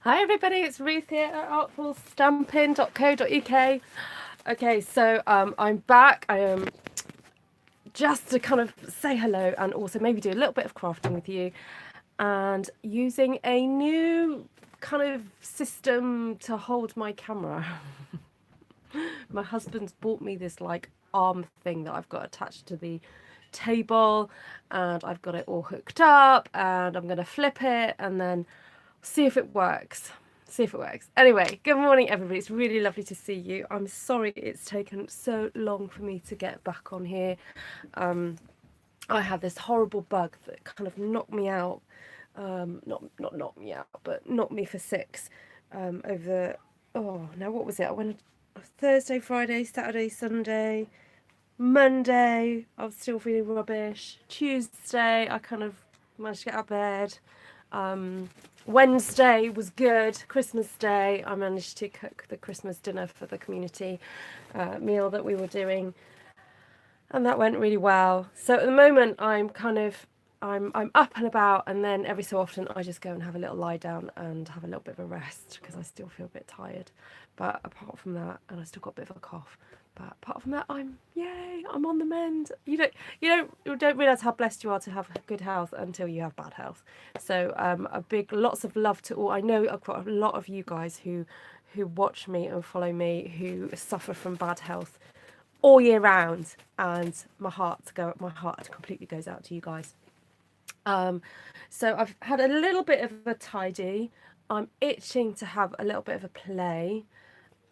Hi everybody, it's Ruth here at artfulstampin.co.uk. Okay, so I'm back. I am just to kind of say hello and also maybe do a little bit of crafting with you and using a new kind of system to hold my camera. My husband's bought me this like arm thing that I've got attached to the table, and I've got it all hooked up, and I'm going to flip it and then see if it works. Anyway, good morning everybody. It's really lovely to see you. I'm sorry it's taken so long for me to get back on here. I had this horrible bug that kind of knocked me out. Not knocked me out, but knocked me for six over now what was it? I went Thursday, Friday, Saturday, Sunday, Monday I was still feeling rubbish. Tuesday I kind of managed to get out of bed. Wednesday was good. Christmas Day I managed to cook the Christmas dinner for the community meal that we were doing, and that went really well. So at the moment I'm up and about, and then every so often I just go and have a little lie down and have a little bit of a rest because I still feel a bit tired. But apart from that, and I still got a bit of a cough, but apart from that, I'm on the mend. You don't realise how blessed you are to have good health until you have bad health. So lots of love to all. I know I've got a lot of you guys who watch me and follow me who suffer from bad health all year round, and my heart completely goes out to you guys. So I've had a little bit of a tidy. I'm itching to have a little bit of a play.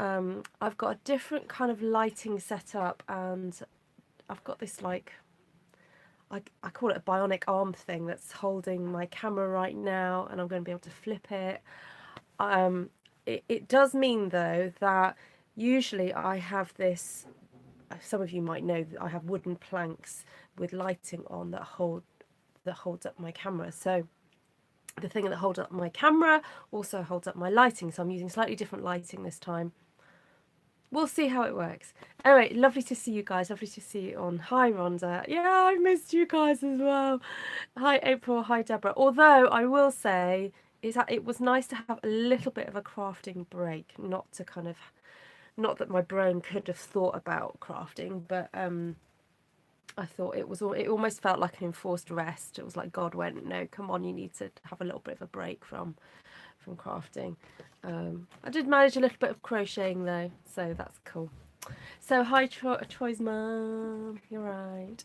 I've got a different kind of lighting set up, and I've got this like, I call it a bionic arm thing that's holding my camera right now, and I'm going to be able to flip it. It does mean though that usually I have this, some of you might know that I have wooden planks with lighting on that holds up my camera. So the thing that holds up my camera also holds up my lighting, so I'm using slightly different lighting this time. We'll see how it works. Anyway, lovely to see you guys. Lovely to see you on. Hi, Rhonda. Yeah, I missed you guys as well. Hi, April. Hi, Deborah. Although I will say it was nice to have a little bit of a crafting break. Not that my brain could have thought about crafting, but I thought it almost felt like an enforced rest. It was like God went, no, come on, you need to have a little bit of a break from crafting. I did manage a little bit of crocheting though, so that's cool. So hi Troy's mum, you're right.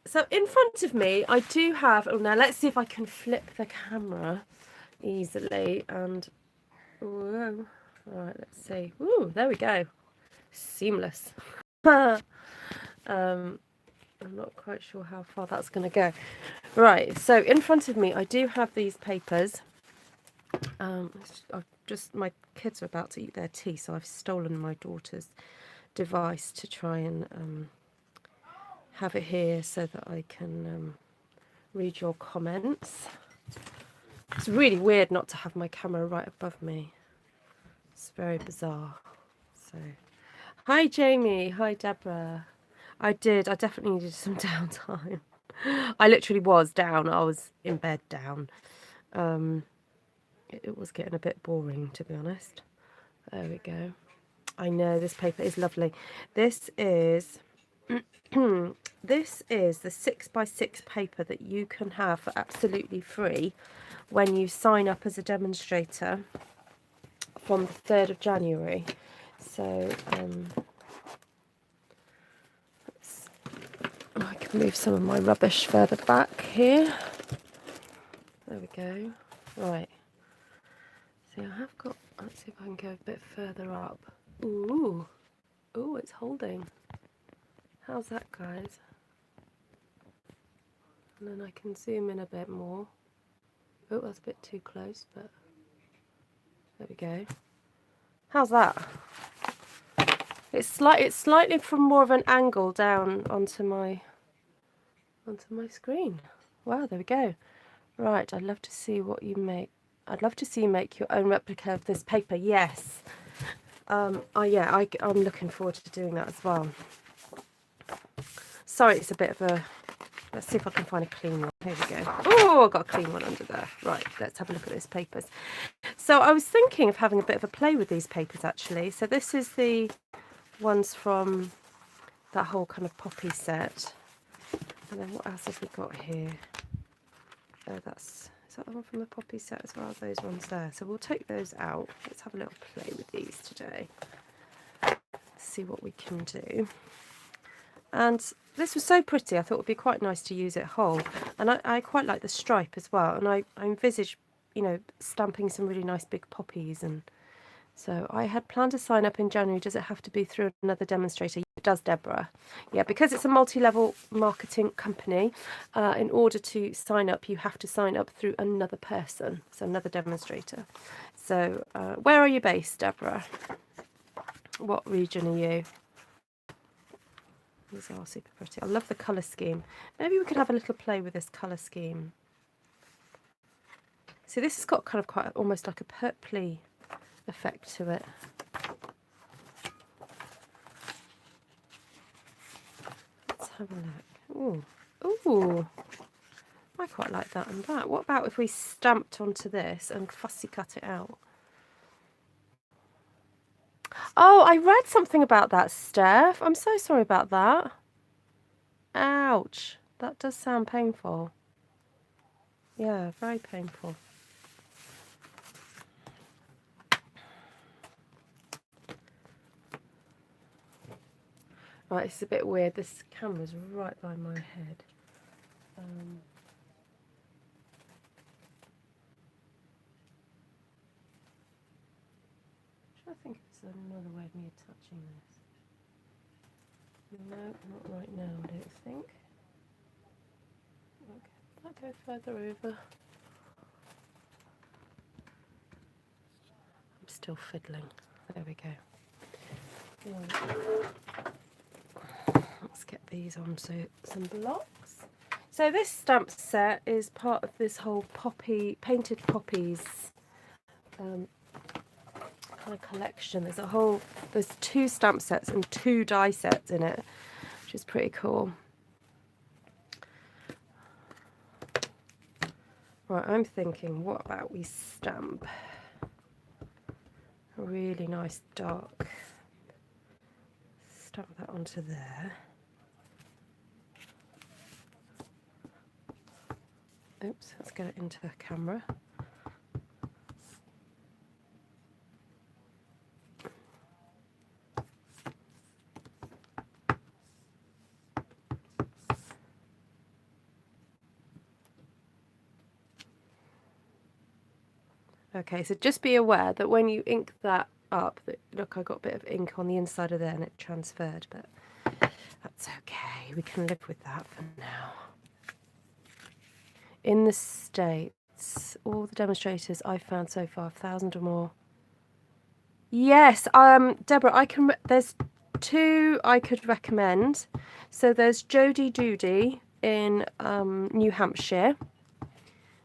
So in front of me I do have, now let's see if I can flip the camera easily, and whoa, all right, let's see. Ooh, there we go, seamless. I'm not quite sure how far that's going to go. Right, so in front of me I do have these papers. My kids are about to eat their tea, so I've stolen my daughter's device to try and have it here so that I can read your comments. It's really weird not to have my camera right above me. It's very bizarre. So, hi Jamie, hi Deborah. I definitely needed some downtime. I literally was down. I was in bed down. It was getting a bit boring, to be honest. There we go. I know this paper is lovely. This is this is the 6x6 paper that you can have for absolutely free when you sign up as a demonstrator from the 3rd of January. So I can move some of my rubbish further back here. There we go. Right. See, I have got, let's see if I can go a bit further up. Ooh, it's holding. How's that, guys? And then I can zoom in a bit more. Oh, that's a bit too close, but there we go. How's that? It's slightly from more of an angle down onto my screen. Wow, there we go. Right, I'd love to see what you make. I'd love to see you make your own replica of this paper. Yes. I'm looking forward to doing that as well. Sorry, it's a bit of a... Let's see if I can find a clean one. Here we go. Oh, I've got a clean one under there. Right, let's have a look at those papers. So I was thinking of having a bit of a play with these papers, actually. So this is the ones from that whole kind of poppy set. And then what else have we got here? Oh, is that the one from the poppy set as well? Those ones there. So we'll take those out. Let's have a little play with these today. See what we can do. And this was so pretty, I thought it would be quite nice to use it whole. And I quite like the stripe as well. And I envisage, you know, stamping some really nice big poppies. And so I had planned to sign up in January. Does it have to be through another demonstrator? It does, Deborah. Yeah, because it's a multi-level marketing company, in order to sign up, you have to sign up through another person, so another demonstrator. So where are you based, Deborah? What region are you? These are super pretty. I love the colour scheme. Maybe we could have a little play with this colour scheme. See, this has got kind of quite almost like a purpley effect to it. Let's have a look. Ooh, ooh! I quite like that and that. What about if we stamped onto this and fussy cut it out? Oh, I read something about that, Steph. I'm so sorry about that. Ouch. That does sound painful. Yeah, very painful. Right, it's a bit weird. This camera's right by my head. I think there's another way of me attaching this. No, not right now, I don't think. Okay, I'll go further over. I'm still fiddling. There we go. Right. Let's get these onto some blocks. So this stamp set is part of this whole painted poppies kind of collection. There's 2 stamp sets and 2 die sets in it, which is pretty cool. Right, I'm thinking, what about we stamp a really nice dark, stamp that onto there. Oops, let's get it into the camera. Okay, so just be aware that when you ink that up, look, I got a bit of ink on the inside of there and it transferred, but that's okay. We can live with that for now. In the States, all the demonstrators I've found so far, 1,000 or more. Yes, Deborah, there's 2 I could recommend. So there's Jodie Doody in New Hampshire.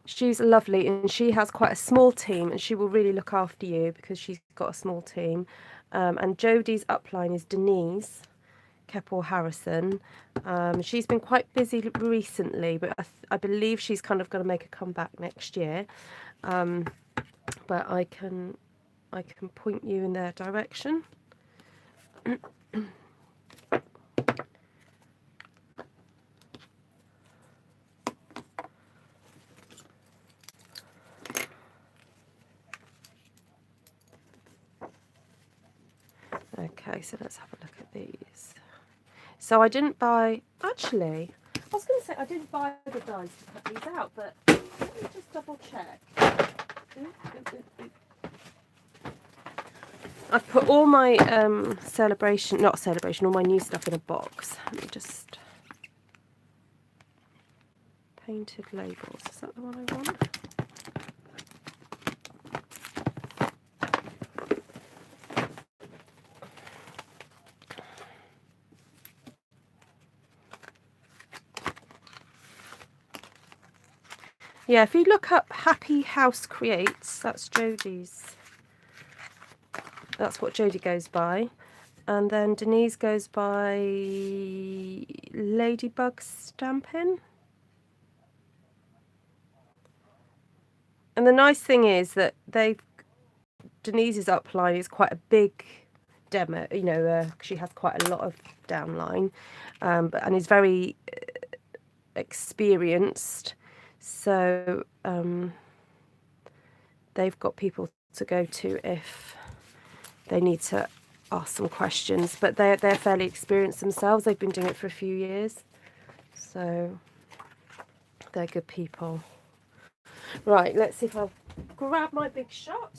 She's lovely and she has quite a small team and she will really look after you because she's got a small team. And Jodie's upline is Denise Keppel Harrison. She's been quite busy recently, but I believe she's kind of going to make a comeback next year. But I can point you in their direction. Okay, so let's have a look at these. So I didn't buy, actually, I was going to say I didn't buy the dies to cut these out, but let me just double check. I've put all my all my new stuff in a box. Let me just, painted labels, is that the one I want? Yeah, if you look up Happy House Creates, that's Jodie's. That's what Jodie goes by. And then Denise goes by Ladybug Stampin. And the nice thing is that Denise's upline is quite a big demo, you know, she has quite a lot of downline, and is very experienced. So they've got people to go to if they need to ask some questions. But they're fairly experienced themselves. They've been doing it for a few years. So they're good people. Right, let's see if I'll grab my big shot.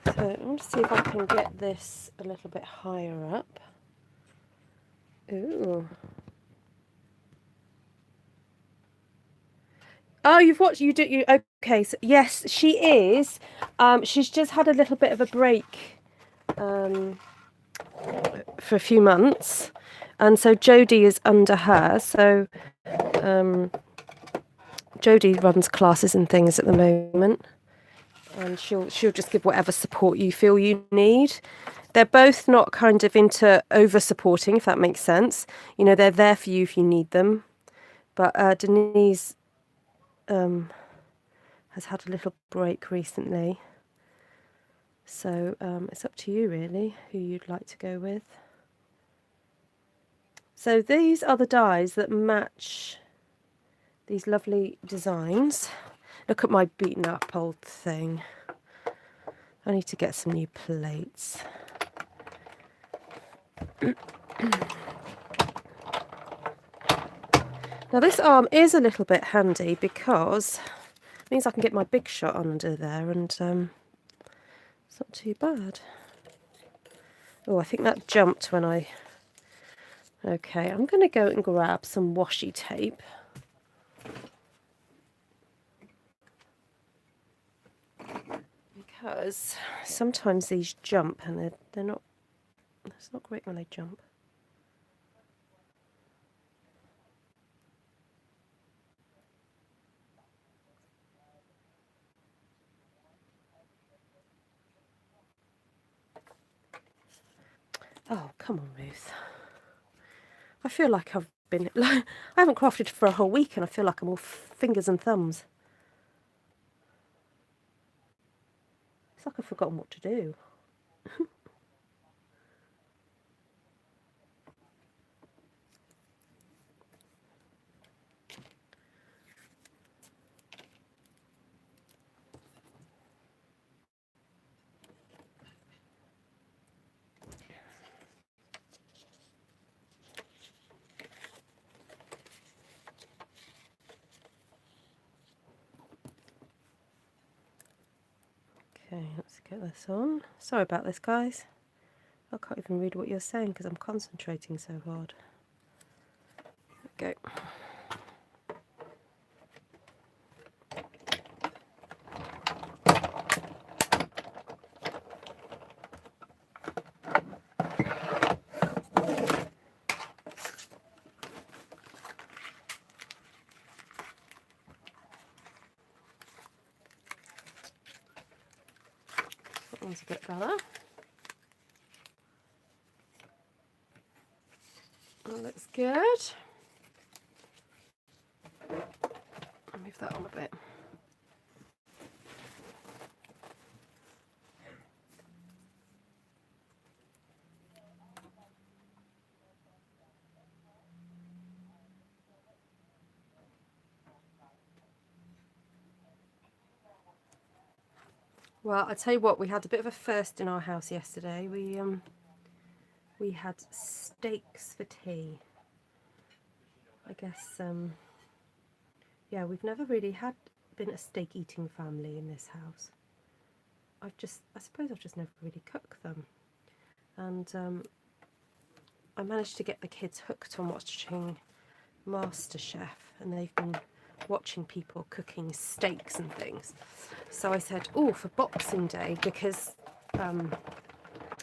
So I'm going to see if I can get this a little bit higher up. Ooh. Oh, you've watched, okay, so yes, she is. She's just had a little bit of a break for a few months. And so Jodie is under her. So Jodie runs classes and things at the moment. And she'll just give whatever support you feel you need. They're both not kind of into over supporting, if that makes sense. You know, they're there for you if you need them. But Denise has had a little break recently. So it's up to you really who you'd like to go with. So these are the dies that match these lovely designs. Look at my beaten up old thing. I need to get some new plates. Now this arm is a little bit handy because it means I can get my big shot under there, and it's not too bad. Oh, I think that jumped when I... Okay, I'm going to go and grab some washi tape. Because sometimes these jump and they're not... It's not great when they jump. Oh, come on, Ruth. I feel like I've been... I haven't crafted for a whole week and I feel like I'm all fingers and thumbs. It's like I've forgotten what to do. Okay, let's get this on. Sorry about this, guys. I can't even read what you're saying because I'm concentrating so hard. There we go. That one's a bit better. That looks good. I'll move that on a bit. Well, I tell you what, we had a bit of a first in our house yesterday. We had steaks for tea. I guess yeah, we've never really been a steak eating family in this house. I suppose I've just never really cooked them. And I managed to get the kids hooked on watching MasterChef, and they've been watching people cooking steaks and things. So I said, oh, for Boxing Day, because we're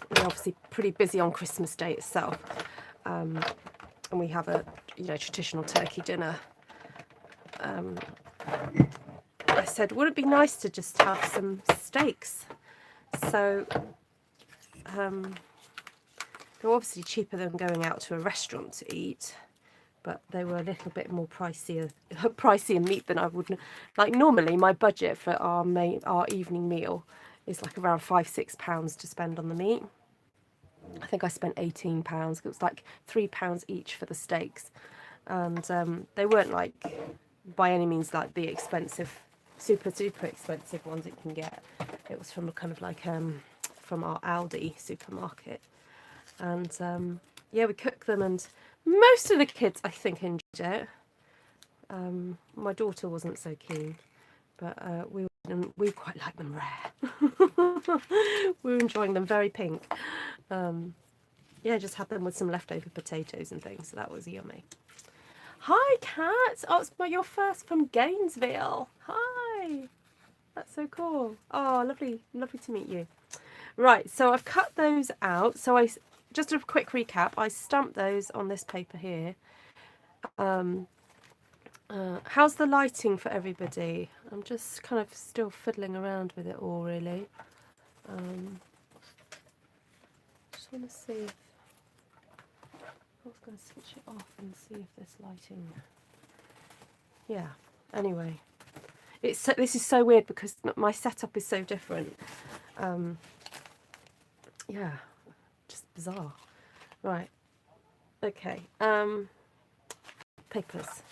obviously pretty busy on Christmas Day itself, and we have a traditional turkey dinner. I said, would it be nice to just have some steaks? So They're obviously cheaper than going out to a restaurant to eat, but they were a little bit more pricier meat than I would like. Normally, my budget for our evening meal is like around £5-6 to spend on the meat. I think I spent £18. It was like £3 each for the steaks, and they weren't like by any means like the expensive, super expensive ones you can get. It was from a kind of like from our Aldi supermarket, and yeah, we cooked them, and most of the kids I think enjoyed it. My daughter wasn't so keen, but we quite like them rare. We were enjoying them very pink. Yeah, just had them with some leftover potatoes and things, so that was yummy. Hi, Kat. Oh, it's your first from Gainesville. Hi. That's so cool. Oh, lovely to meet you. Right, so I've cut those out. So just a quick recap. I stamped those on this paper here. How's the lighting for everybody? I'm just kind of still fiddling around with it all, really. Just want to see if I was going to switch it off and see if there's lighting. Yeah. Anyway, this is so weird because my setup is so different. Yeah, just bizarre. Right. Okay. Papers.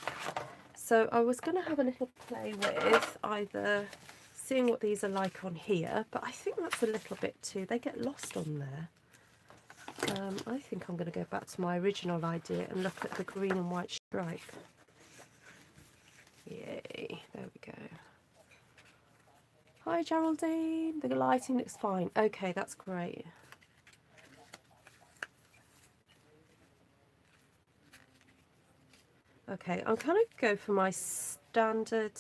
So I was going to have a little play with either seeing what these are like on here, but I think that's a little bit too. They get lost on there. I think I'm going to go back to my original idea and look at the green and white stripe. Yay, there we go. Hi Geraldine, the lighting looks fine. Okay, that's great. Okay, I'm going to go for my standard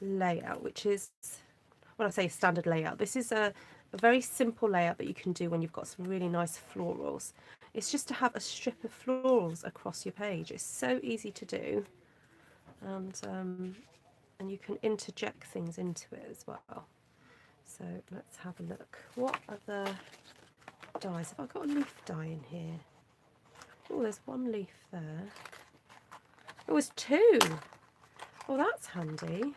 layout, which is, when I say standard layout, this is a very simple layout that you can do when you've got some really nice florals. It's just to have a strip of florals across your page. It's so easy to do, and you can interject things into it as well. So let's have a look. What other dies? Have I got a leaf die in here? Oh, there's one leaf there. It was two. Oh, that's handy.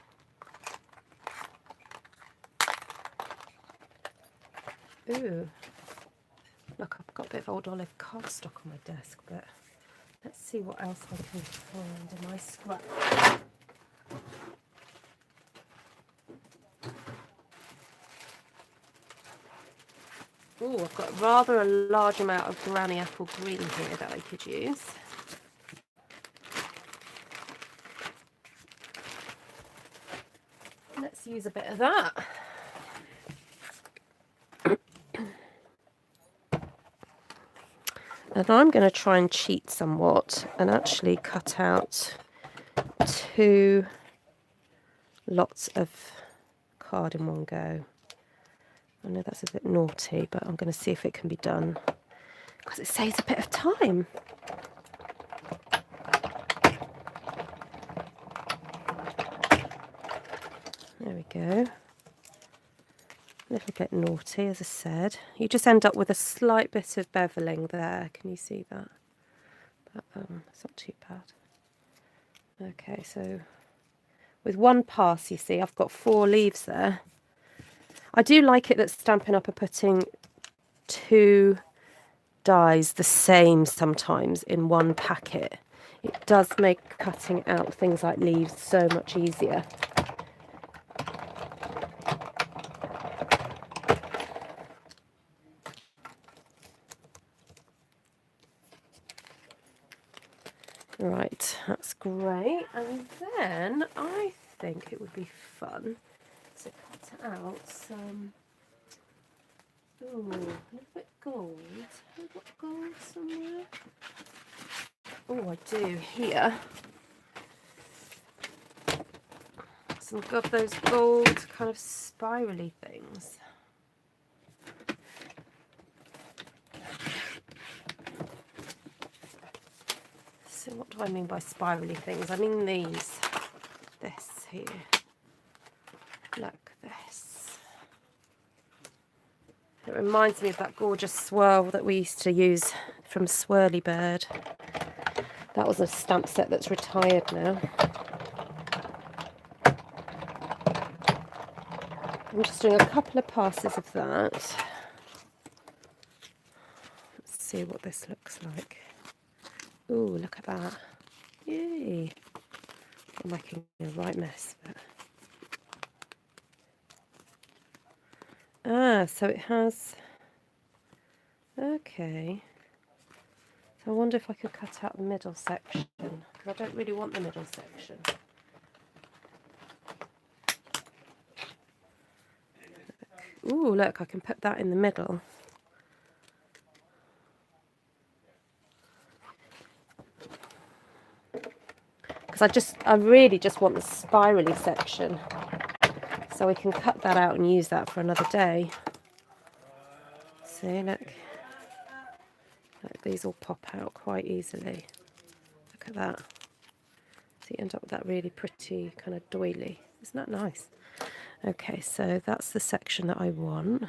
Ooh. Look, I've got a bit of old olive cardstock on my desk, but let's see what else I can find in my scrap. Oh, I've got rather a large amount of granny apple green here that I could use. Let's use a bit of that. And I'm going to try and cheat somewhat and actually cut out 2 lots of card in one go. I know that's a bit naughty, but I'm going to see if it can be done because it saves a bit of time. There we go. A little bit naughty, as I said. You just end up with a slight bit of beveling there. Can you see that? But it's not too bad. Okay, so with one pass, you see, I've got 4 leaves there. I do like it that Stampin' Up! Are putting 2 dies the same sometimes in one packet. It does make cutting out things like leaves so much easier. Right, that's great. And then I think it would be fun to cut out some, ooh, a little bit gold. Have I got gold somewhere? Oh, I do here. Some of those gold kind of spirally things. So what do I mean by spirally things? I mean these. This here. Like this. It reminds me of that gorgeous swirl that we used to use from Swirly Bird. That was a stamp set that's retired now. I'm just doing a couple of passes of that. Let's see what this looks like. Ooh, look at that. Yay. I'm making a right mess. But... so it has... Okay. So I wonder if I could cut out the middle section, because I don't really want the middle section. Ooh, look, I can put that in the middle. Because I really just want the spirally section. So we can cut that out and use that for another day. See, look. Look, these all pop out quite easily. Look at that. So you end up with that really pretty kind of doily. Isn't that nice? Okay, so that's the section that I want.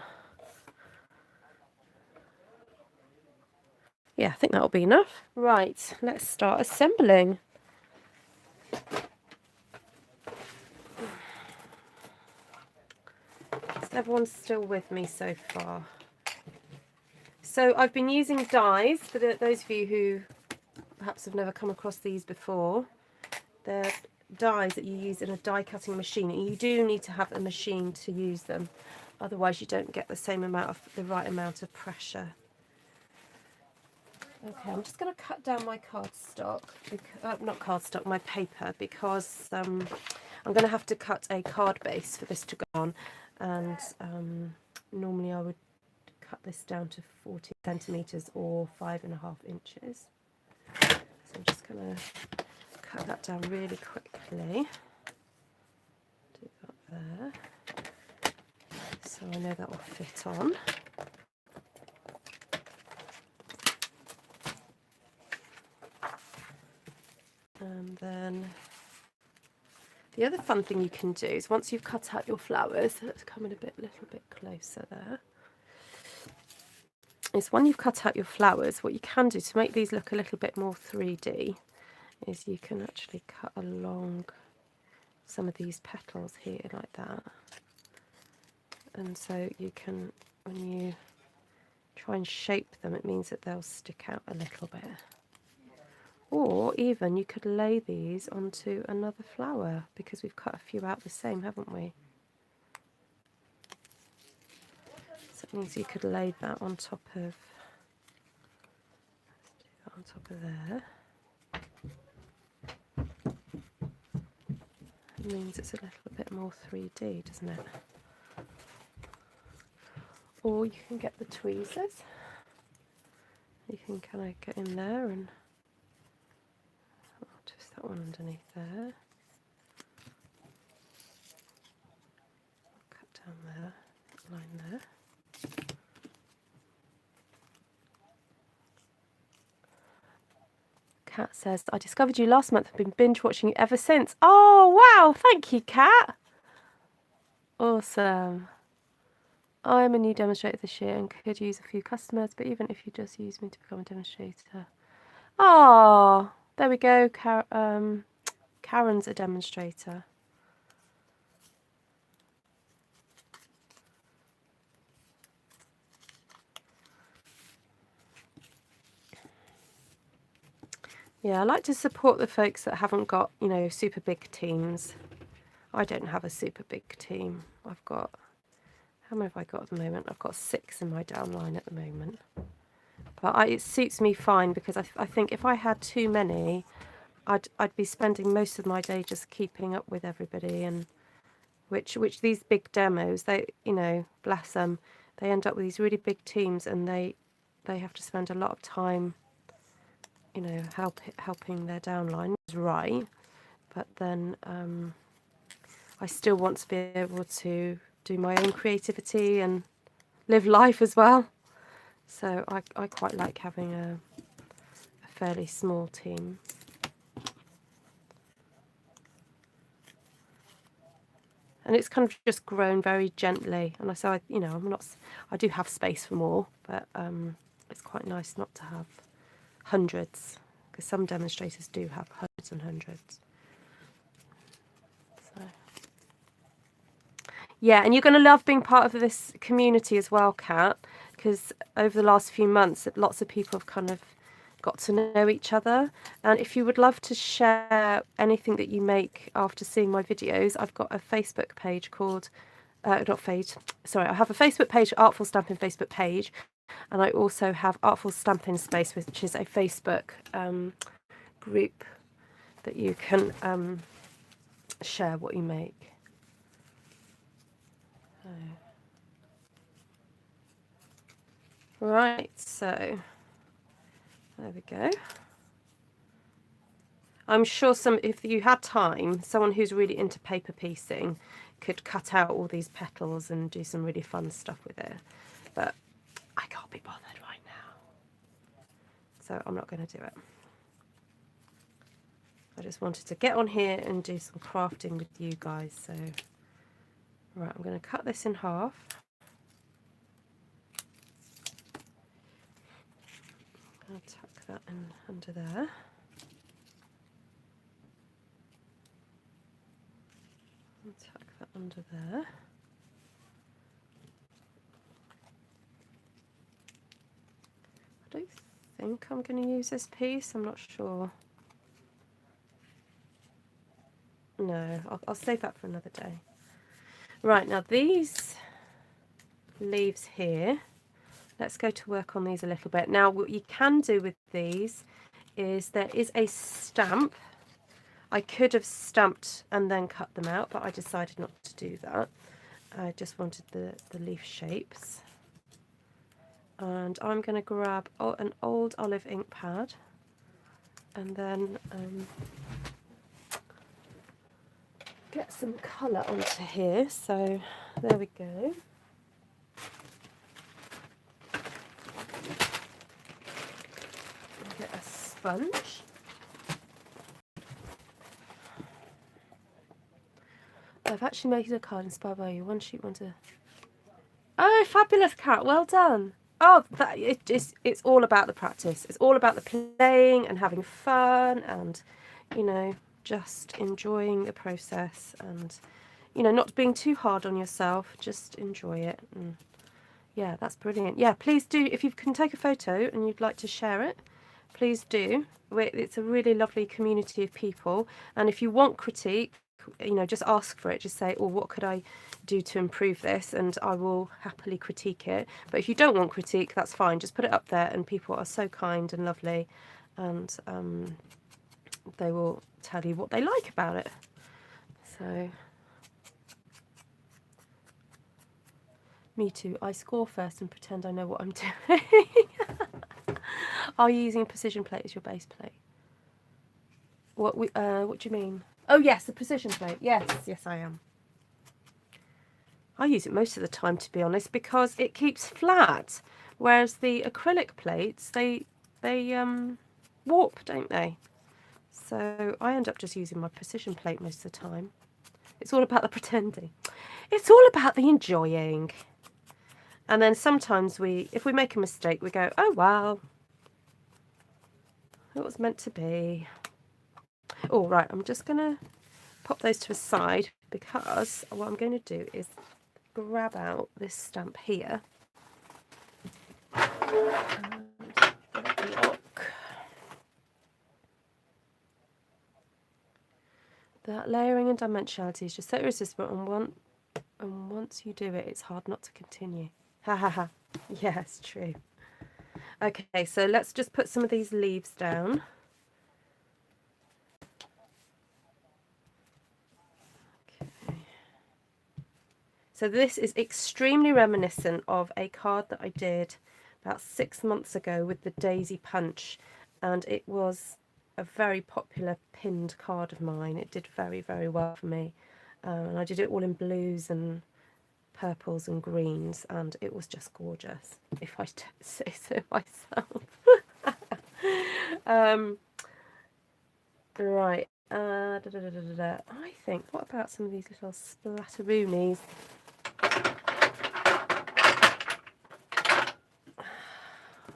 Yeah, I think that'll be enough. Right, let's start assembling. Everyone's still with me so far. So I've been using dies for those of you who perhaps have never come across these before. They're dies that you use in a die cutting machine. You do need to have a machine to use them, otherwise you don't get the right amount of pressure. Okay, I'm just going to cut down my cardstock, not cardstock, my paper, because I'm going to have to cut a card base for this to go on, and normally I would cut this down to 40 centimetres or 5.5 inches. So I'm just going to cut that down really quickly. Do that there. So I know that will fit on. And then the other fun thing you can do is once you've cut out your flowers, so let's come in a little bit closer there. Is when you've cut out your flowers, what you can do to make these look a little bit more 3D is you can actually cut along some of these petals here like that. And so you can, when you try and shape them, it means that they'll stick out a little bit. Or even you could lay these onto another flower, because we've cut a few out the same, haven't we? So it means you could lay that on top of, let's do that on top of there. It means it's a little bit more 3D, doesn't it? Or you can get the tweezers. You can kind of get in there and twist that one underneath there. Cut down there, line there. Kat says, I discovered you last month. I've been binge watching you ever since. Oh, wow. Thank you, Kat. Awesome. I'm a new demonstrator this year and could use a few customers, but even if you just use me to become a demonstrator. Oh, there we go. Karen's a demonstrator. Yeah, I like to support the folks that haven't got, you know, super big teams. I don't have a super big team. I've got, how many have I got at the moment? I've got 6 in my downline at the moment. But it suits me fine, because I think if I had too many, I'd be spending most of my day just keeping up with everybody, and which these big demos, they, you know, bless them, they end up with these really big teams, and they have to spend a lot of time, you know, helping their downline, is right. But then I still want to be able to do my own creativity and live life as well. So I quite like having a fairly small team. And it's kind of just grown very gently. And so I do have space for more, but it's quite nice not to have hundreds, because some demonstrators do have hundreds and hundreds. So. Yeah, and you're going to love being part of this community as well, Kat, because over the last few months, lots of people have kind of got to know each other. And if you would love to share anything that you make after seeing my videos, I've got a Facebook page called, I have a Facebook page, Artful Stampin Facebook page, and I also have Artful Stampin Space, which is a Facebook group that you can share what you make. Right, so there we go. I'm sure if you had time, someone who's really into paper piecing could cut out all these petals and do some really fun stuff with it. But I can't be bothered right now. So I'm not going to do it. I just wanted to get on here and do some crafting with you guys. So, right, I'm going to cut this in half. I'm going to tuck that in under there. Tuck that under there. I don't think I'm going to use this piece, I'm not sure. No, I'll save that for another day. Right, now these leaves here, let's go to work on these a little bit. Now what you can do with these is there is a stamp. I could have stamped and then cut them out, but I decided not to do that. I just wanted the leaf shapes. And I'm going to grab an old olive ink pad and then get some colour onto here. So there we go. Get a sponge. I've actually made a card inspired by you. One sheet, one to... Oh, fabulous, Kat. Well done. Oh, it's all about the practice. It's all about the playing and having fun and, you know, just enjoying the process and, you know, not being too hard on yourself. Just enjoy it. And yeah, that's brilliant. Yeah, please do. If you can take a photo and you'd like to share it, please do. It's a really lovely community of people. And if you want critique, you know, just ask for it. Just say, oh, what could I do to improve this? And I will happily critique it. But if you don't want critique, that's fine. Just put it up there, and people are so kind and lovely, and they will tell you what they like about it. So, me too. I score first and pretend I know what I'm doing. Are you using a precision plate as your base plate? What do you mean? Oh yes, the precision plate. Yes, I am. I use it most of the time, to be honest, because it keeps flat, whereas the acrylic plates they warp, don't they? So I end up just using my precision plate most of the time. It's all about the pretending. It's all about the enjoying. And then sometimes if we make a mistake, we go, oh well, it was meant to be. All right, I'm just going to pop those to a side because what I'm going to do is grab out this stamp here. And look. That layering and dimensionality is just so irresistible, and once you do it, it's hard not to continue. Ha ha ha. Yeah, it's true. Okay, so let's just put some of these leaves down. So this is extremely reminiscent of a card that I did about 6 months ago with the Daisy Punch, and it was a very popular pinned card of mine. It did very, very well for me, and I did it all in blues and purples and greens, and it was just gorgeous, if I don't say so myself. Right, I think, what about some of these little splatteroonies?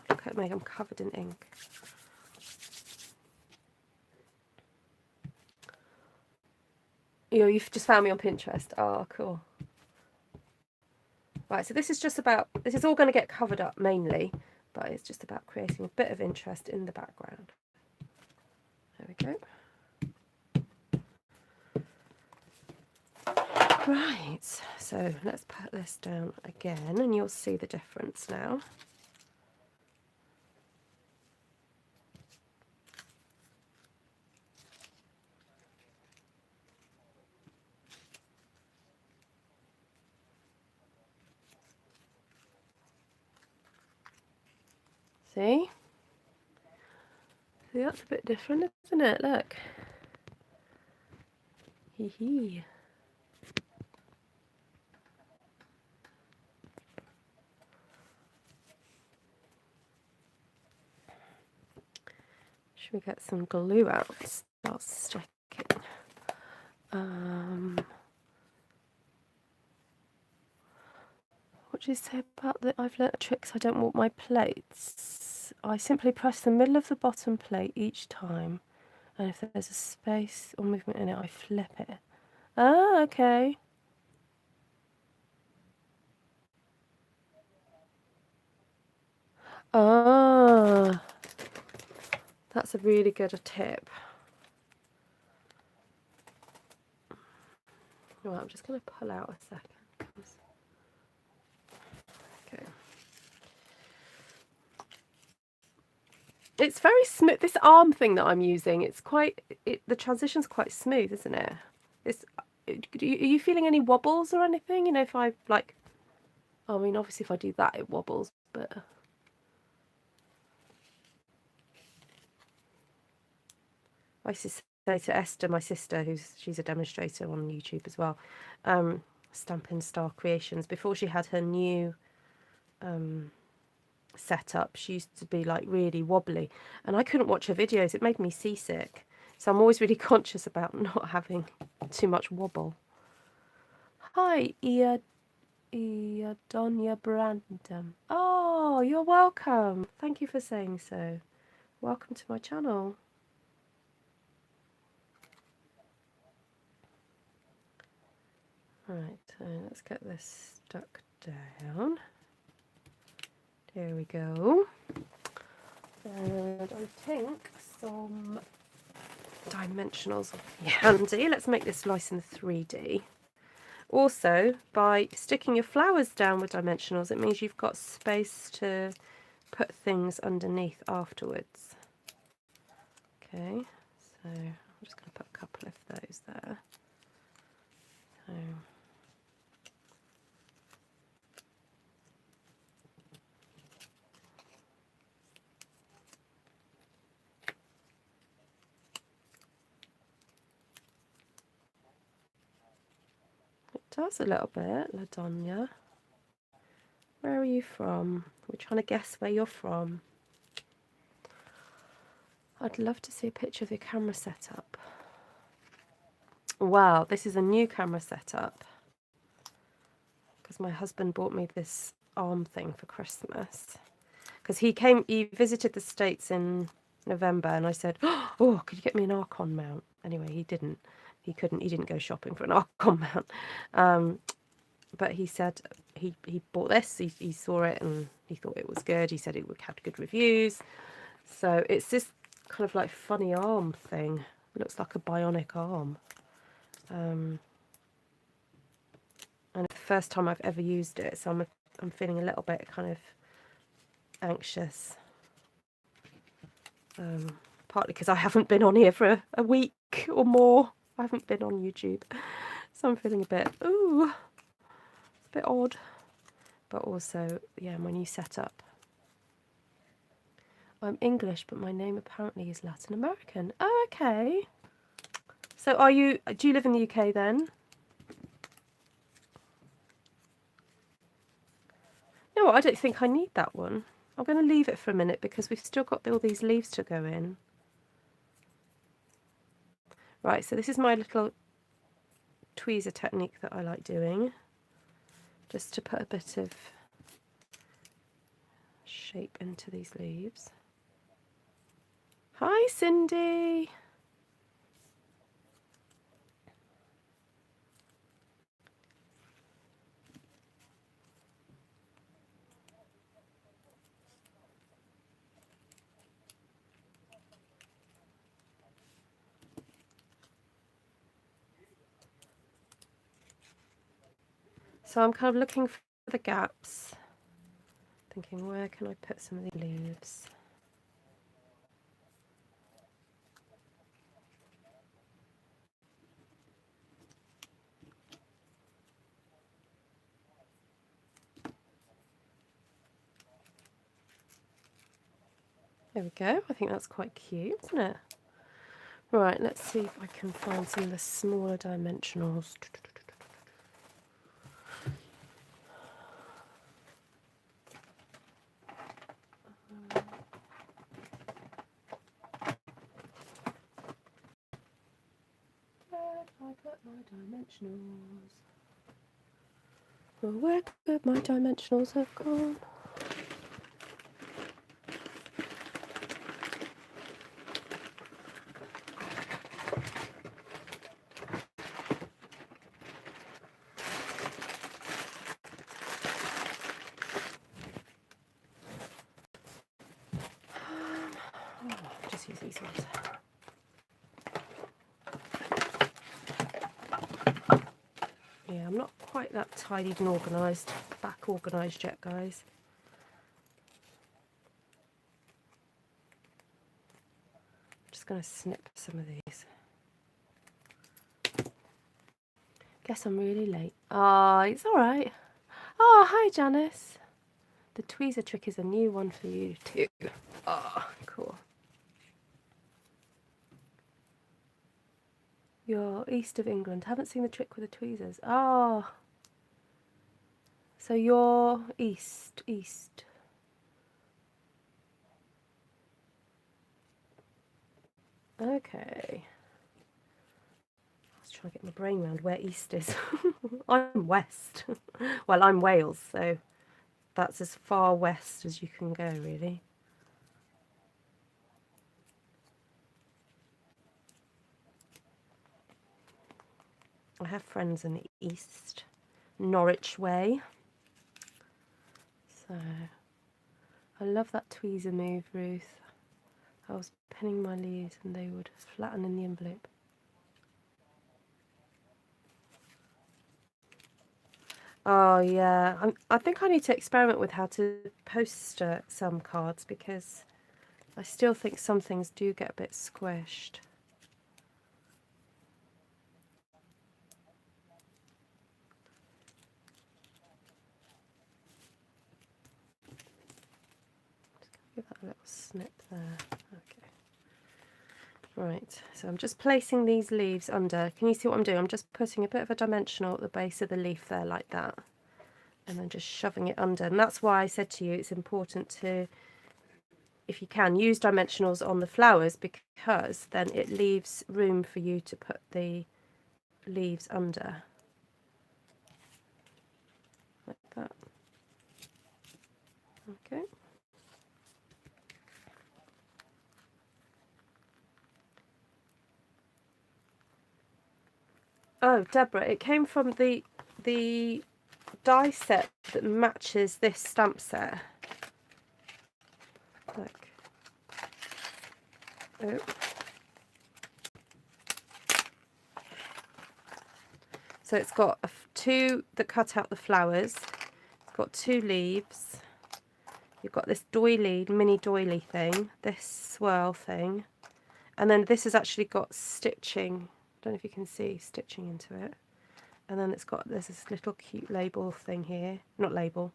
Look at me, I'm covered in ink. You've just found me on Pinterest. Oh, cool. Right, so this is just about, this is all going to get covered up mainly, but it's just about creating a bit of interest in the background. There we go. Right, so let's put this down again and you'll see the difference now. See? See, that's a bit different, isn't it? Look. Hee hee. Should we get some glue out and start sticking? What do you say about that? I've learnt a trick so I don't warp my plates. I simply press the middle of the bottom plate each time, and if there's a space or movement in it, I flip it. Ah, okay. Ah, that's a really good tip. Right, I'm just going to pull out a second. Okay. It's very smooth. This arm thing that I'm using, it's quite, the transition's quite smooth, isn't it? Are you feeling any wobbles or anything? You know, if I like, I mean, obviously if I do that, it wobbles, but I used to say to Esther, my sister, she's a demonstrator on YouTube as well, Stampin' Star Creations, before she had her new setup, she used to be like really wobbly, and I couldn't watch her videos. It made me seasick. So I'm always really conscious about not having too much wobble. Hi, Donya Brandon. Oh, you're welcome. Thank you for saying so. Welcome to my channel. Right, so let's get this stuck down. There we go. And I think some dimensionals will be handy. Let's make this nice in 3D. Also, by sticking your flowers down with dimensionals, it means you've got space to put things underneath afterwards. Okay, so I'm just going to put a couple of those there. So it does a little bit, LaDonya. Where are you from? We're trying to guess where you're from. I'd love to see a picture of your camera setup. Wow, this is a new camera setup because my husband bought me this arm thing for Christmas. Because he visited the States in November, and I said, "Oh, could you get me an Archon mount?" Anyway, he didn't. He couldn't. He didn't go shopping for an Archon mount. But he said he bought this. He saw it and he thought it was good. He said it had good reviews. So it's this kind of like funny arm thing. It looks like a bionic arm. And it's the first time I've ever used it, so I'm feeling a little bit kind of anxious. Partly because I haven't been on here for a week or more. I haven't been on YouTube, so I'm feeling a bit, ooh, it's a bit odd. But also, yeah, my new setup. I'm English, but my name apparently is Latin American. Oh, okay. So do you live in the UK then? No, I don't think I need that one. I'm going to leave it for a minute because we've still got all these leaves to go in. Right, so this is my little tweezer technique that I like doing, just to put a bit of shape into these leaves. Hi, Cindy. So I'm kind of looking for the gaps, thinking where can I put some of the leaves. There we go. I think that's quite cute, isn't it? Right, let's see if I can find some of the smaller dimensionals. Where did I put my dimensionals? Well, where could my dimensionals have gone? Just use these ones. Yeah, I'm not quite that tidied and organised, back organised yet, guys. I'm just going to snip some of these. Guess I'm really late. Ah, it's all right. Oh, hi, Janice. The tweezer trick is a new one for you too. Oh, cool. You're east of England. Haven't seen the trick with the tweezers. Oh. So you're east. Okay. I was trying to get my brain around where east is. I'm west. Well, I'm Wales, so that's as far west as you can go, really. I have friends in the east, Norwich way. So I love that tweezer move, Ruth. I was pinning my leaves and they would flatten in the envelope. Oh yeah, I think I need to experiment with how to poster some cards because I still think some things do get a bit squished. Give that a little snip there. Okay. Right, so I'm just placing these leaves under. Can you see what I'm doing? I'm just putting a bit of a dimensional at the base of the leaf there like that. And then just shoving it under. And that's why I said to you it's important to, if you can, use dimensionals on the flowers because then it leaves room for you to put the leaves under. Like that. Okay. Oh, Deborah, it came from the die set that matches this stamp set. Look. Oh. So it's got two that cut out the flowers. It's got two leaves. You've got this doily, mini doily thing, this swirl thing. And then this has actually got stitching. I don't know if you can see stitching into it. And then there's this little cute label thing here. Not label,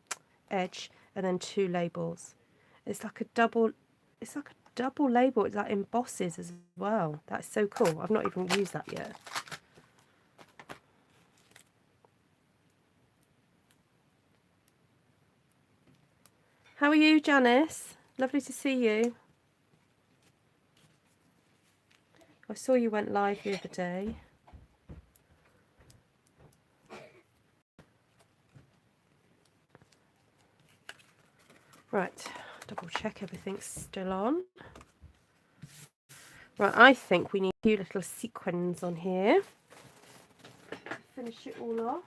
edge. And then two labels. It's like a double label. It's like embosses as well. That's so cool. I've not even used that yet. How are you, Janice? Lovely to see you. I saw you went live the other day. Right, double check everything's still on. Right, I think we need a few little sequins on here. Finish it all off.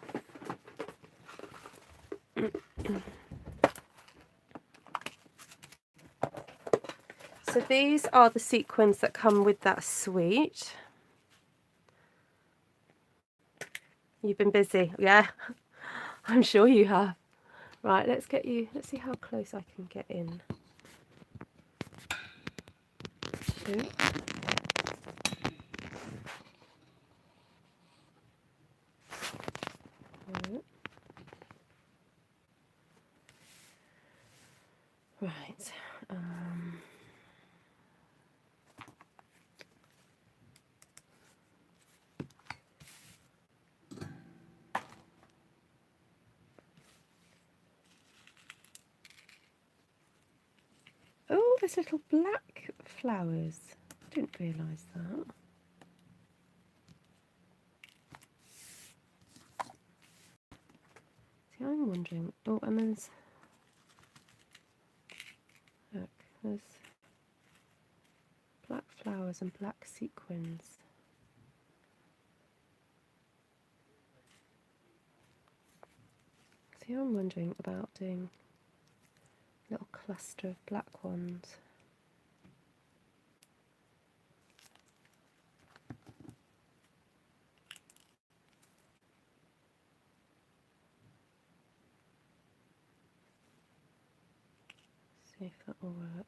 So these are the sequins that come with that suite. You've been busy, yeah. I'm sure you have. Right, let's see how close I can get in. 2. Right. Oh, there's little black flowers. I didn't realise that. See, I'm wondering. Oh, and look, there's black flowers and black sequins. See, I'm wondering about doing a little cluster of black ones. See if that will work.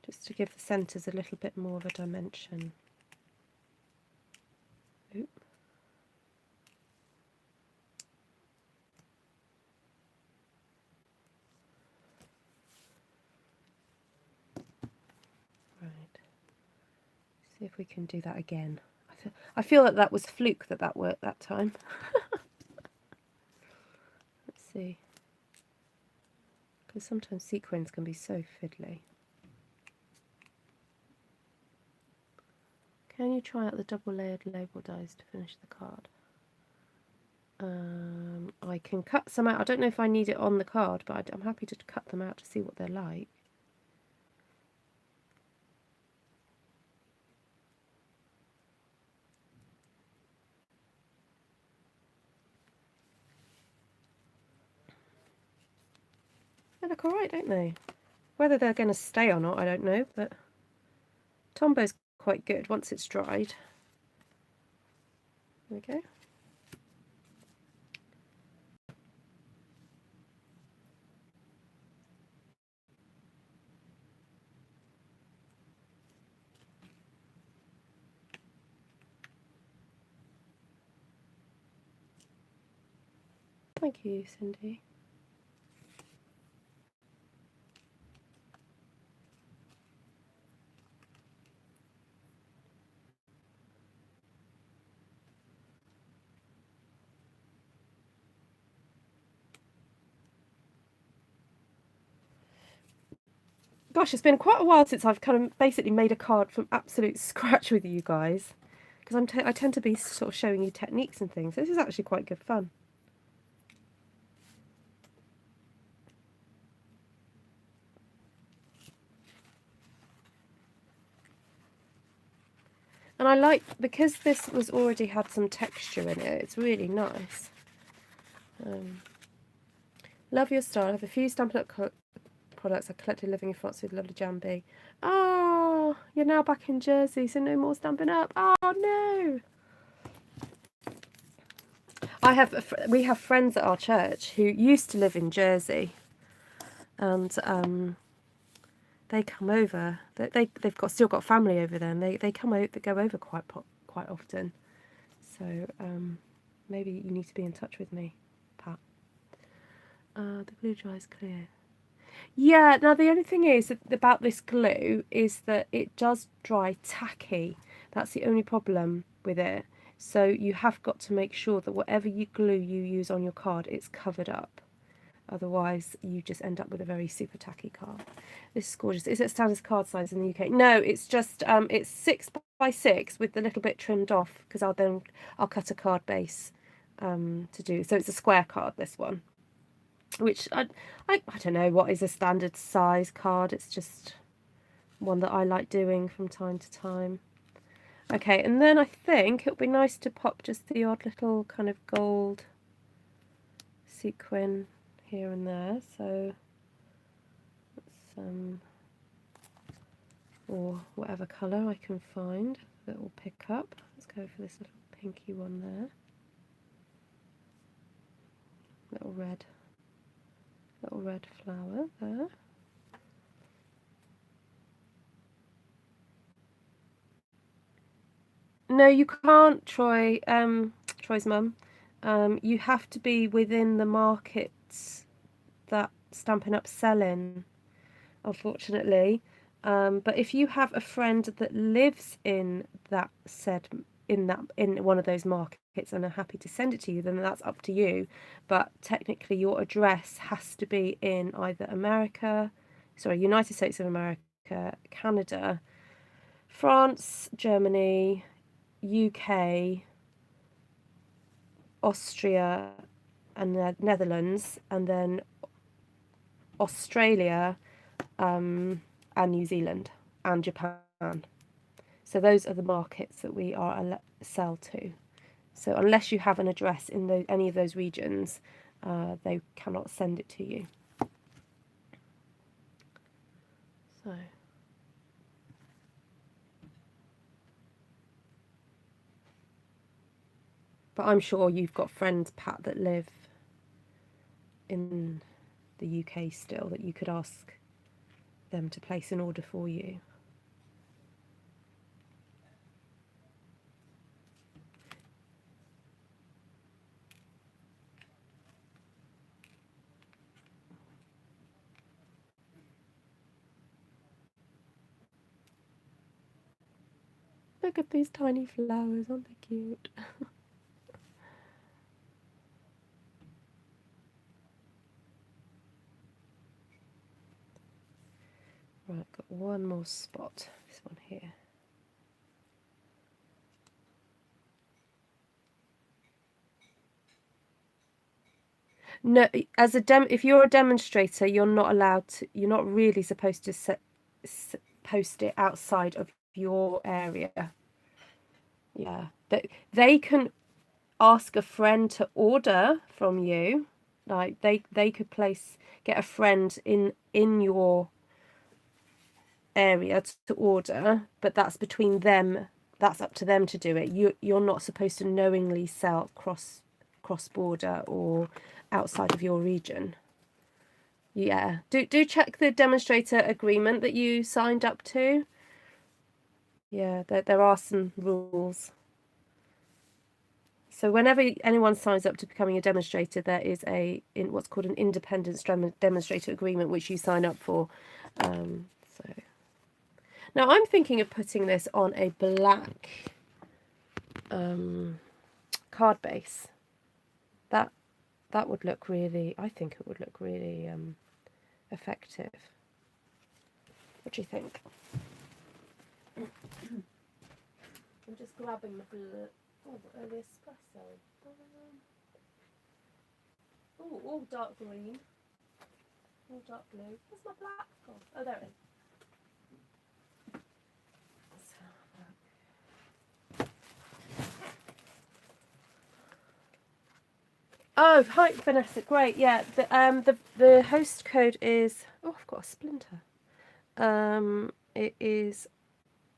Just to give the centres a little bit more of a dimension. Oop. Right. See if we can do that again. I feel that that was fluke that worked that time. Let's see. Because sometimes sequins can be so fiddly. Can you try out the double layered label dies to finish the card? I can cut some out. I don't know if I need it on the card, but I'm happy to cut them out to see what they're like. They look alright, don't they? Whether they're going to stay or not, I don't know, but Tombo's quite good once it's dried. There we go. Thank you, Cindy. Gosh, it's been quite a while since I've kind of basically made a card from absolute scratch with you guys, because I tend to be sort of showing you techniques and things. So this is actually quite good fun. And I like, because this was already had some texture in it, it's really nice. Love your style. I have a few Stampin' Up products I collected living in France with lovely Jambi. Oh, you're now back in Jersey, so no more Stampin' Up. Oh, no. We have friends at our church who used to live in Jersey, and they come over. They've still got family over there, and they come over. They go over quite often. So maybe you need to be in touch with me, Pat. The glue dries clear. Yeah. Now the only thing is about this glue is that it does dry tacky. That's the only problem with it. So you have got to make sure that whatever glue you use on your card, it's covered up. Otherwise, you just end up with a very super tacky card. This is gorgeous. Is it standard card size in the UK? No, it's just it's 6x6 with the little bit trimmed off, because I'll cut a card base to do. So it's a square card, this one, which I don't know what is a standard size card. It's just one that I like doing from time to time. Okay, and then I think it would be nice to pop just the odd little kind of gold sequin here and there. So let's or whatever colour I can find that will pick up. Let's go for this little pinky one there. Little red flower there. No, you can't, Troy. Troy's mum. You have to be within the markets that Stampin' Up's selling, unfortunately. But if you have a friend that lives in in one of those markets and are happy to send it to you, then that's up to you. But technically, your address has to be in either United States of America, Canada, France, Germany, UK, Austria, and the Netherlands, and then Australia, and New Zealand, and Japan. So those are the markets that we are sell to. So unless you have an address in any of those regions, they cannot send it to you. So. But I'm sure you've got friends, Pat, that live in the UK still, that you could ask them to place an order for you. Look at these tiny flowers, aren't they cute? Right, got one more spot, this one here. No, if you're a demonstrator, you're not allowed to. You're not really supposed to post it outside of your area. Yeah, they can ask a friend to order from you. Like they could get a friend in your area to order, but that's between them. That's up to them to do it. You're not supposed to knowingly sell cross border or outside of your region. Yeah, do check the demonstrator agreement that you signed up to. Yeah, there are some rules. So whenever anyone signs up to becoming a demonstrator, there is what's called an independent demonstrator agreement, which you sign up for. So now I'm thinking of putting this on a black card base. That would look really. I think it would look really effective. What do you think? I'm just grabbing the early espresso. All dark green. All dark blue. Where's my black gone? Oh, there it is. Oh, hi Vanessa. Great. Yeah. The host code is. Oh, I've got a splinter. It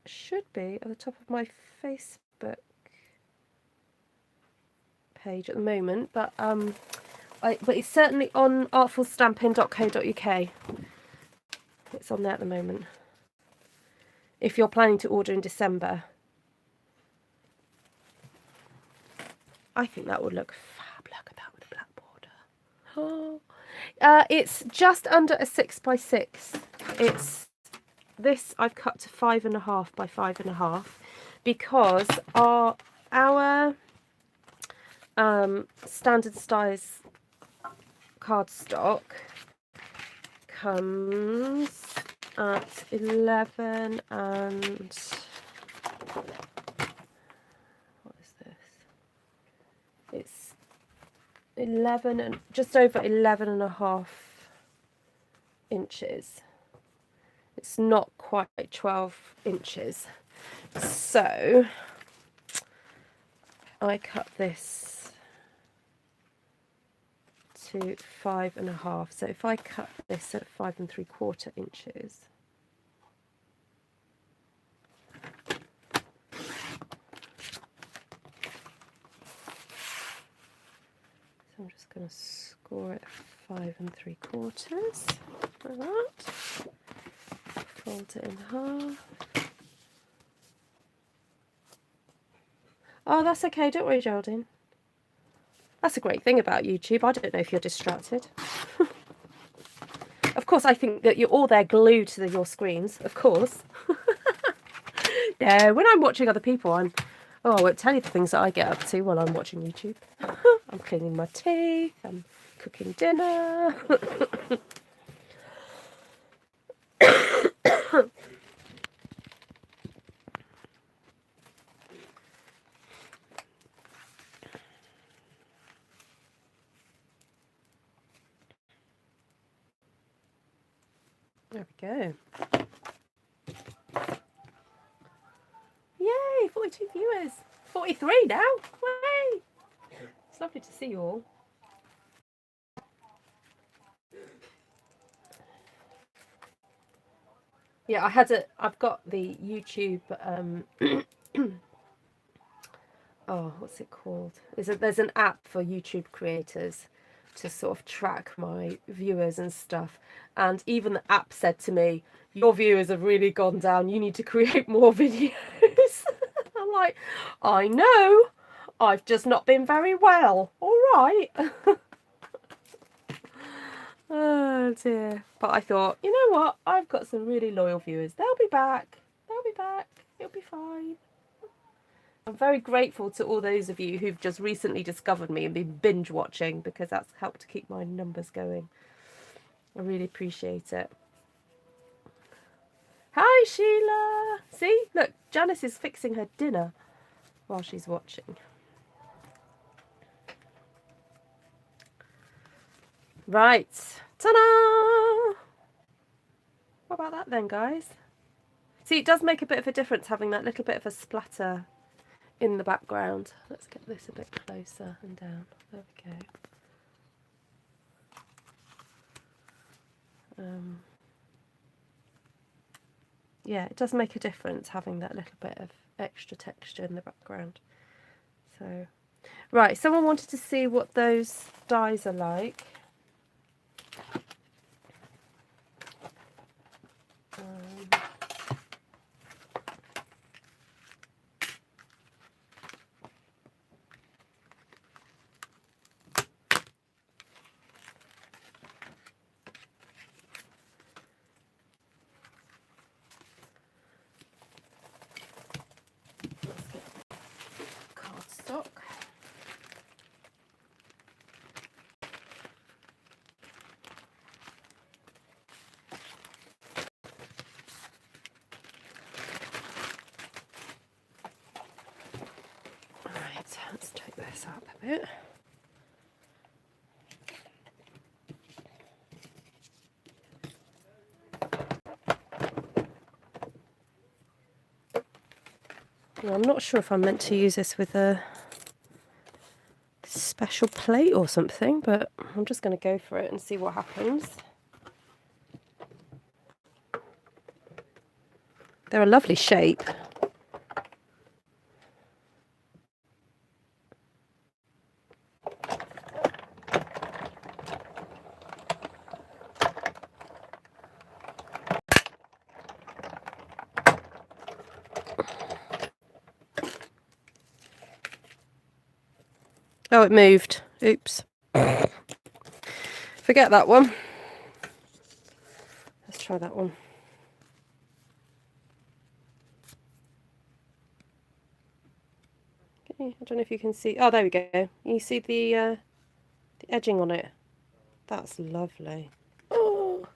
should be at the top of my Facebook page at the moment, but it's certainly on artfulstampin.co.uk. It's on there at the moment. If you're planning to order in December, I think that would look fab. Look at that with a black border. Oh, it's just under a 6x6. It's this I've cut to 5.5 by 5.5 because our standard size cardstock comes at 11 and what is this? It's 11 and just over 11.5 inches. It's not quite 12 inches. So I cut this to 5.5. So if I cut this at 5 3/4 inches, I'm just going to score it 5 3/4 like that. Fold it in half. Oh, that's okay. Don't worry, Geraldine. That's a great thing about YouTube. I don't know if you're distracted. Of course, I think that you're all there glued to your screens. Of course. No, when I'm watching other people, I won't tell you the things that I get up to while I'm watching YouTube. I'm cleaning my teeth. I'm cooking dinner. There we go. Yay, 42 viewers. 43 now. Way. It's lovely to see you all. Yeah, I've got the YouTube, oh, what's it called? There's an app for YouTube creators to sort of track my viewers and stuff. And even the app said to me, your viewers have really gone down. You need to create more videos. I'm like, I know. I've just not been very well. All right. Oh dear. But I thought, you know what? I've got some really loyal viewers. They'll be back. They'll be back. It'll be fine. I'm very grateful to all those of you who've just recently discovered me and been binge watching, because that's helped to keep my numbers going. I really appreciate it. Hi, Sheila. See, look, Janice is fixing her dinner while she's watching. Right. Ta-da! What about that then, guys? See, it does make a bit of a difference having that little bit of a splatter in the background. Let's get this a bit closer and down. There we go. Yeah, it does make a difference having that little bit of extra texture in the background. So, right, someone wanted to see what those dies are like. Cardstock. Right, let's take this up a bit. Well, I'm not sure if I'm meant to use this with a special plate or something, but I'm just going to go for it and see what happens. They're a lovely shape. Oh, it moved. Oops. Forget that one. Let's try that one. Okay, I don't know if you can see. Oh, there we go. You see the edging on it? That's lovely. Oh,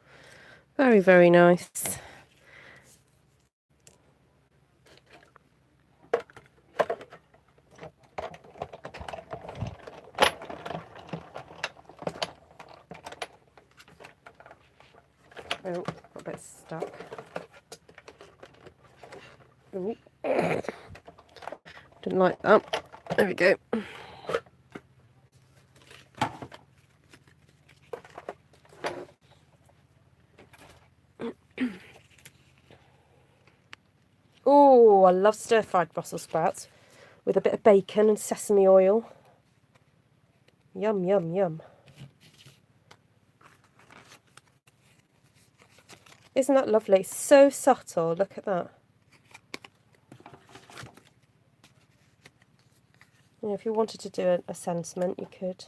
very, very nice. Oh, got a bit stuck. Ooh. Didn't like that. There we go. Oh, I love stir-fried Brussels sprouts with a bit of bacon and sesame oil. Yum, yum, yum. Isn't that lovely? So subtle. Look at that. You know, if you wanted to do a sentiment, you could.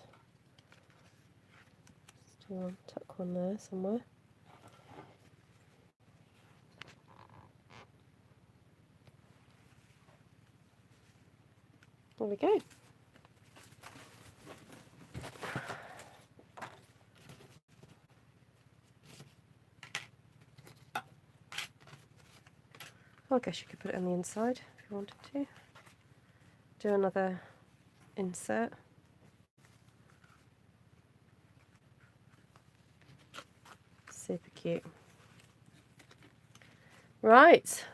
Just do one, tuck one there somewhere. There we go. I guess you could put it on the inside if you wanted to. Do another insert. Super cute. Right,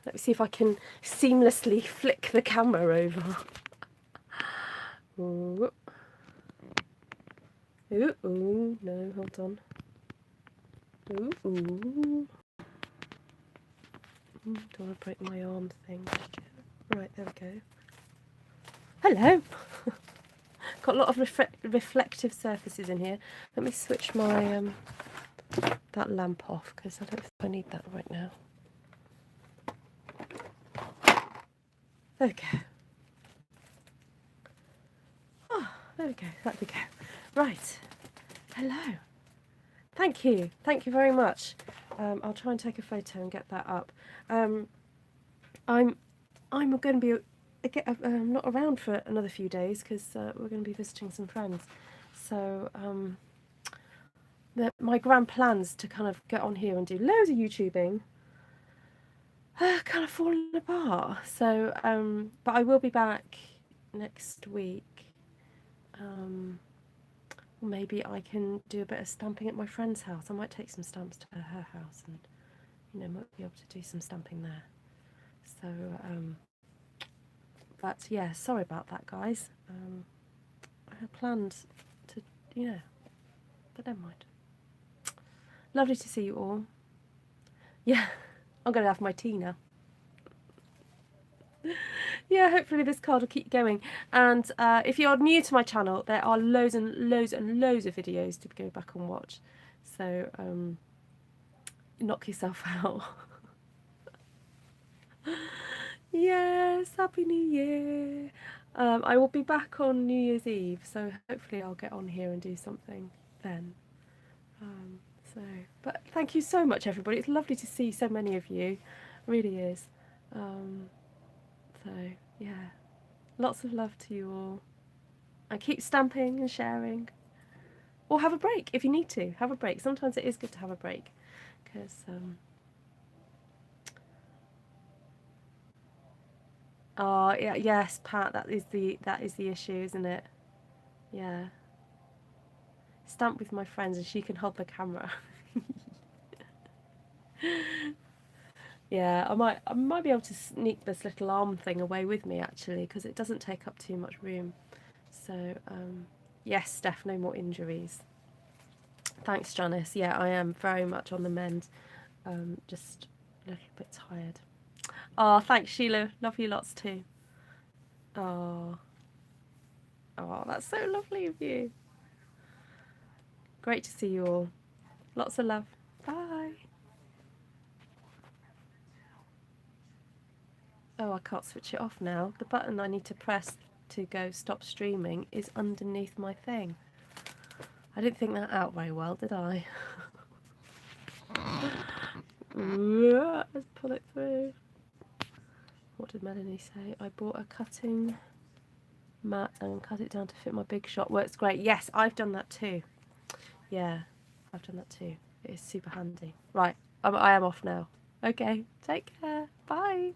let me see if I can seamlessly flick the camera over. Ooh. Ooh, ooh, no, hold on. Ooh, ooh. Don't want to break my arm thing. Right, there we go. Hello! Got a lot of reflective surfaces in here. Let me switch my that lamp off because I don't think I need that right now. There we go. Oh, there we go. There we go. Right. Hello. Thank you. Thank you very much. I'll try and take a photo and get that up. I'm going to be not around for another few days because we're going to be visiting some friends. So my grand plans to kind of get on here and do loads of YouTubing kind of fallen apart. So, but I will be back next week. Maybe I can do a bit of stamping at my friend's house. I might take some stamps to her house and, you know, might be able to do some stamping there. So, but yeah, sorry about that, guys. I had planned to, you know, but never mind. Lovely to see you all. Yeah, I'm going to have my tea now. Yeah, hopefully this card will keep going. And if you're new to my channel, there are loads and loads and loads of videos to go back and watch. So knock yourself out. Yes, Happy New Year. I will be back on New Year's Eve, so hopefully I'll get on here and do something then. But thank you so much, everybody. It's lovely to see so many of you. It really is. So yeah, lots of love to you all. And keep stamping and sharing. Or have a break if you need to. Have a break. Sometimes it is good to have a break. Because oh yeah, yes, Pat, that is the issue, isn't it? Yeah. Stamp with my friends and she can hold the camera. Yeah, I might be able to sneak this little arm thing away with me actually, because it doesn't take up too much room. So yes, Steph, no more injuries. Thanks, Janice. Yeah, I am very much on the mend. Just a little bit tired. Oh, thanks, Sheila. Love you lots too. Oh, that's so lovely of you. Great to see you all. Lots of love. Bye. Oh, I can't switch it off now. The button I need to press to go stop streaming is underneath my thing. I didn't think that out very well, did I? Let's pull it through. What did Melanie say? I bought a cutting mat and cut it down to fit my big shot. Works great. Yes, I've done that too. Yeah, I've done that too. It is super handy. Right, I am off now. Okay, take care. Bye.